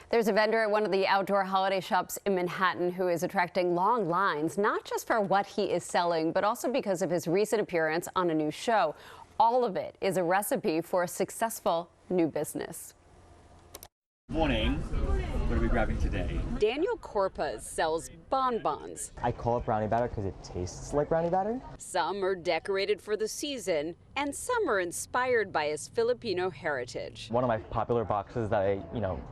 There's a vendor at one of the outdoor holiday shops in Manhattan who is attracting long lines, not just for what he is selling, but also because of his recent appearance on a new show. All of it is a recipe for a successful new business. Morning. What are we grabbing today? Daniel Corpuz sells bonbons. I call it brownie batter because it tastes like brownie batter. Some are decorated for the season, and some are inspired by his Filipino heritage. One of my popular boxes that I,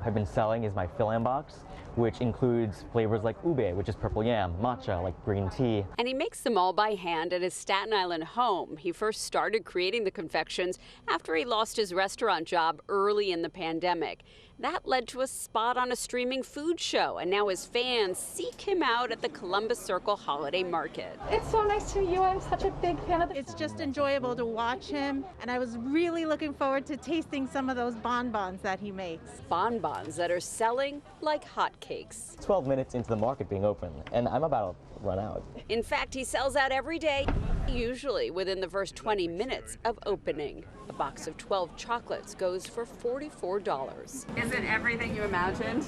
have been selling is my fill-in box, which includes flavors like ube, which is purple yam, matcha, like green tea. And he makes them all by hand at his Staten Island home. He first started creating the confections after he lost his restaurant job early in the pandemic. That led to a spot on a streaming food show, and now his fans seek him out at the Columbus Circle Holiday Market. It's so nice to meet you. I'm such a big fan of the It's just enjoyable to watch him, and I was really looking forward to tasting some of those bonbons that he makes. Bonbons that are selling like hotcakes. 12 minutes into the market being open, and I'm about to run out. In fact, he sells out every day, usually within the first 20 minutes of opening. A box of 12 chocolates goes for $44. Is it everything you imagined?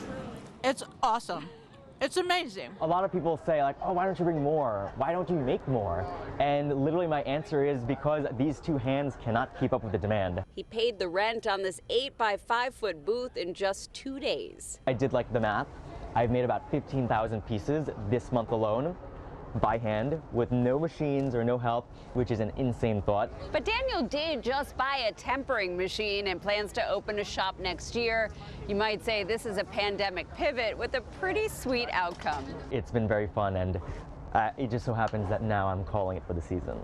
It's awesome. It's amazing. A lot of people say like, oh, why don't you bring more? Why don't you make more? And literally my answer is because these two hands cannot keep up with the demand. He paid the rent on this 8 by 5 foot booth in just 2 days. I did like the math. I've made about 15,000 pieces this month alone, by hand, with no machines or no help, which is an insane thought. But Daniel did just buy a tempering machine and plans to open a shop next year. You might say this is a pandemic pivot with a pretty sweet outcome. It's been very fun, and it just so happens that now I'm calling it for the season.